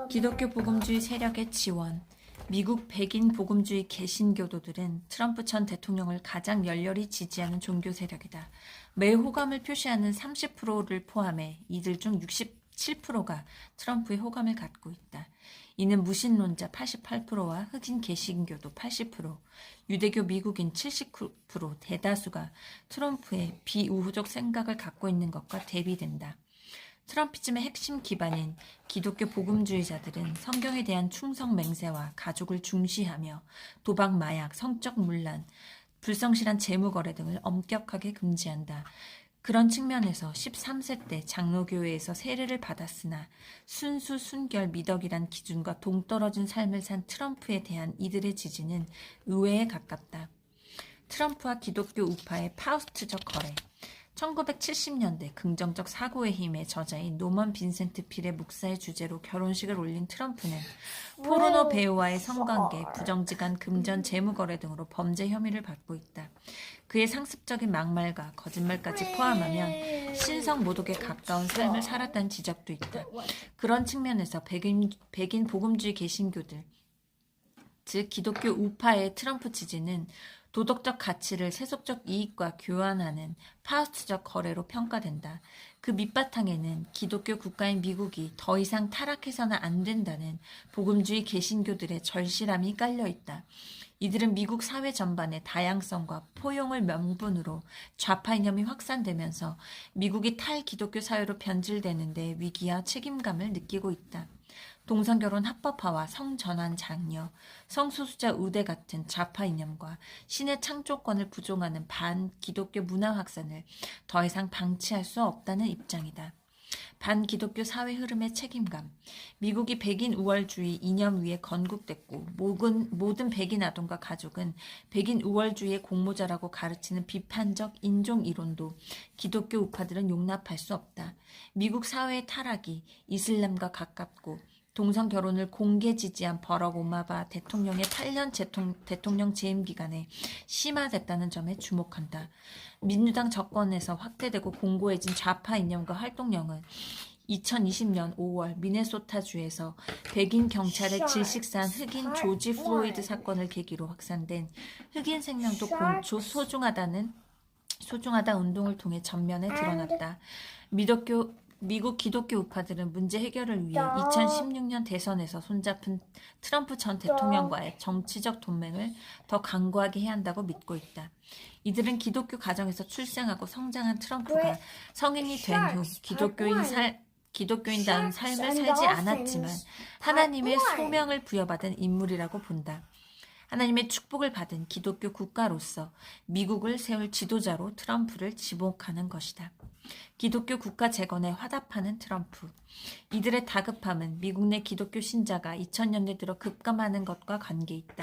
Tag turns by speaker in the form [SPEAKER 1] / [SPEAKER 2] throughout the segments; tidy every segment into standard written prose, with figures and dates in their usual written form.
[SPEAKER 1] 기독교 복음주의 세력의 지원. 미국 백인 복음주의 개신교도들은 트럼프 전 대통령을 가장 열렬히 지지하는 종교 세력이다. 매 호감을 표시하는 30%를 포함해 이들 중 67%가 트럼프의 호감을 갖고 있다. 이는 무신론자 88%와 흑인 개신교도 80%, 유대교 미국인 79% 대다수가 트럼프의 비우호적 생각을 갖고 있는 것과 대비된다. 트럼피즘의 핵심 기반인 기독교 복음주의자들은 성경에 대한 충성 맹세와 가족을 중시하며 도박, 마약, 성적 문란, 불성실한 재무 거래 등을 엄격하게 금지한다. 그런 측면에서 13세 때 장로교회에서 세례를 받았으나 순수 순결 미덕이란 기준과 동떨어진 삶을 산 트럼프에 대한 이들의 지지는 의외에 가깝다. 트럼프와 기독교 우파의 파우스트적 거래. 1970년대 긍정적 사고의 힘의 저자인 노먼 빈센트 필의 목사의 주제로 결혼식을 올린 트럼프는 포르노 배우와의 성관계, 부정직한 금전 재무 거래 등으로 범죄 혐의를 받고 있다. 그의 상습적인 막말과 거짓말까지 포함하면 신성 모독에 가까운 삶을 살았다는 지적도 있다. 그런 측면에서 백인 복음주의 개신교들, 즉 기독교 우파의 트럼프 지지는 도덕적 가치를 세속적 이익과 교환하는 파우스트적 거래로 평가된다. 그 밑바탕에는 기독교 국가인 미국이 더 이상 타락해서는 안 된다는 복음주의 개신교들의 절실함이 깔려있다. 이들은 미국 사회 전반의 다양성과 포용을 명분으로 좌파 이념이 확산되면서 미국이 탈기독교 사회로 변질되는 데 위기와 책임감을 느끼고 있다. 동성결혼 합법화와 성전환 장려, 성소수자 우대 같은 좌파 이념과 신의 창조권을 부정하는 반기독교 문화 확산을 더 이상 방치할 수 없다는 입장이다. 반기독교 사회 흐름의 책임감. 미국이 백인 우월주의 이념 위에 건국됐고 모든 백인 아동과 가족은 백인 우월주의의 공모자라고 가르치는 비판적 인종 이론도 기독교 우파들은 용납할 수 없다. 미국 사회의 타락이 이슬람과 가깝고 동성 결혼을 공개 지지한 버럭 오바마 대통령의 8년 대통령 재임 기간에 심화됐다는 점에 주목한다. 민주당 정권에서 확대되고 공고해진 좌파 이념과 활동량은 2020년 5월 미네소타주에서 백인 경찰의 질식사한 흑인 조지 플로이드 사건을 계기로 확산된 흑인 생명도 소중하다 운동을 통해 전면에 드러났다. 미국 기독교 우파들은 문제 해결을 위해 2016년 대선에서 손잡은 트럼프 전 대통령과의 정치적 동맹을 더 강구하게 해야 한다고 믿고 있다. 이들은 기독교 가정에서 출생하고 성장한 트럼프가 성인이 된 후 기독교인다운 삶을 살지 않았지만 하나님의 소명을 부여받은 인물이라고 본다. 하나님의 축복을 받은 기독교 국가로서 미국을 세울 지도자로 트럼프를 지목하는 것이다. 기독교 국가 재건에 화답하는 트럼프. 이들의 다급함은 미국 내 기독교 신자가 2000년대 들어 급감하는 것과 관계있다.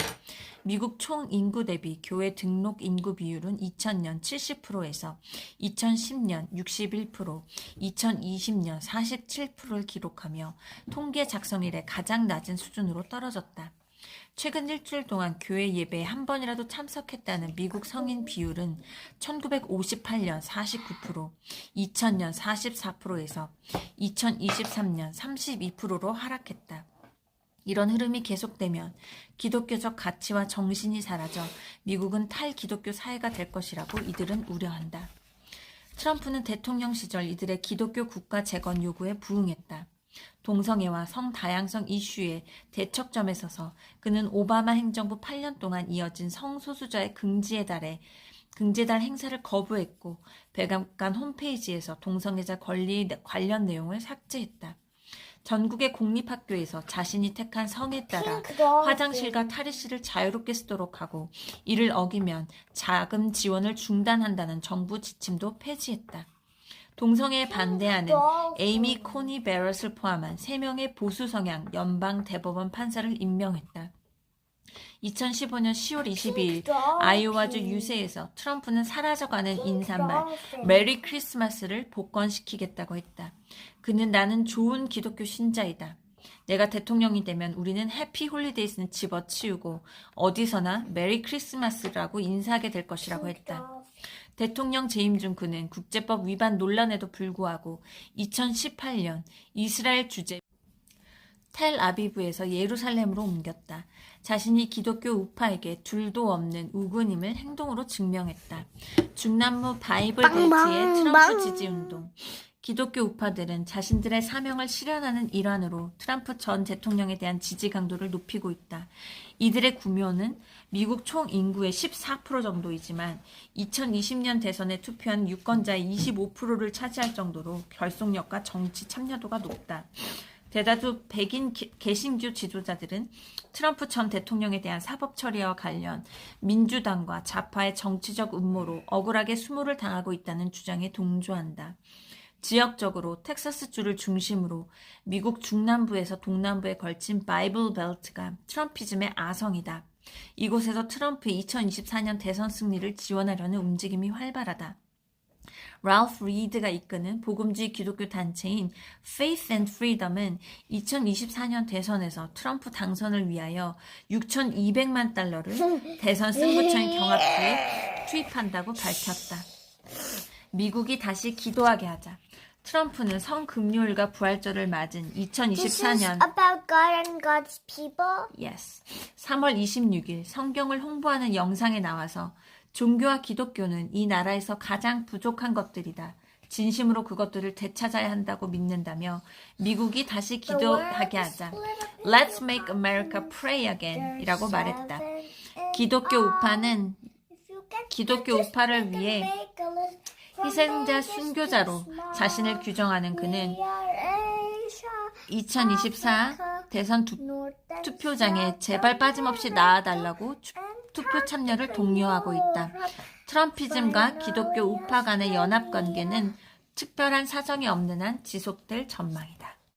[SPEAKER 1] 미국 총 인구 대비 교회 등록 인구 비율은 2000년 70%에서 2010년 61%, 2020년 47%를 기록하며 통계 작성 이래 가장 낮은 수준으로 떨어졌다. 최근 일주일 동안 교회 예배에 한 번이라도 참석했다는 미국 성인 비율은 1958년 49%, 2000년 44%에서 2023년 32%로 하락했다. 이런 흐름이 계속되면 기독교적 가치와 정신이 사라져 미국은 탈기독교 사회가 될 것이라고 이들은 우려한다. 트럼프는 대통령 시절 이들의 기독교 국가 재건 요구에 부응했다. 동성애와 성다양성 이슈의 대척점에 서서 그는 오바마 행정부 8년 동안 이어진 성소수자의 긍지의 달 행사를 거부했고 백악관 홈페이지에서 동성애자 권리 관련 내용을 삭제했다. 전국의 공립학교에서 자신이 택한 성에 따라 화장실과 탈의실을 자유롭게 쓰도록 하고 이를 어기면 자금 지원을 중단한다는 정부 지침도 폐지했다. 동성애에 반대하는 에이미 코니 베럿을 포함한 3명의 보수 성향 연방 대법원 판사를 임명했다. 2015년 10월 22일 아이오와주 유세에서 트럼프는 사라져가는 인사말 메리 크리스마스를 복권시키겠다고 했다. 그는 나는 좋은 기독교 신자이다. 내가 대통령이 되면 우리는 해피 홀리데이스는 집어치우고 어디서나 메리 크리스마스라고 인사하게 될 것이라고 했다. 대통령 재임 중 그는 국제법 위반 논란에도 불구하고 2018년 이스라엘 주재 텔아비브에서 예루살렘으로 옮겼다. 자신이 기독교 우파에게 둘도 없는 우군임을 행동으로 증명했다. 중남부 바이블 벨트의 트럼프 지지운동. 기독교 우파들은 자신들의 사명을 실현하는 일환으로 트럼프 전 대통령에 대한 지지 강도를 높이고 있다. 이들의 구묘는 미국 총 인구의 14% 정도이지만 2020년 대선에 투표한 유권자의 25%를 차지할 정도로 결속력과 정치 참여도가 높다. 대다수 백인 개신교 지도자들은 트럼프 전 대통령에 대한 사법 처리와 관련 민주당과 좌파의 정치적 음모로 억울하게 수모를 당하고 있다는 주장에 동조한다. 지역적으로 텍사스주를 중심으로 미국 중남부에서 동남부에 걸친 바이블 벨트가 트럼피즘의 아성이다. 이곳에서 트럼프의 2024년 대선 승리를 지원하려는 움직임이 활발하다. 랄프 리드가 이끄는 복음주의 기독교 단체인 Faith and Freedom은 2024년 대선에서 트럼프 당선을 위하여 6,200만 달러를 대선 승부처인 경합주에 투입한다고 밝혔다. 미국이 다시 기도하게 하자. 트럼프는 성금요일과 부활절을 맞은 2024년
[SPEAKER 2] This is about God and God's people.
[SPEAKER 1] Yes. 3월 26일 성경을 홍보하는 영상에 나와서 종교와 기독교는 이 나라에서 가장 부족한 것들이다. 진심으로 그것들을 되찾아야 한다고 믿는다며 미국이 다시 기도하게 하자. Let's make America pray again 이라고 말했다. 기독교 우파를 위해 희생자 순교자로 자신을 규정하는 그는 2024 대선 투표장에 제발 빠짐없이 나와달라고 투표 참여를 독려하고 있다. 트럼피즘과 기독교 우파 간의 연합관계는 특별한 사정이 없는 한 지속될 전망이다.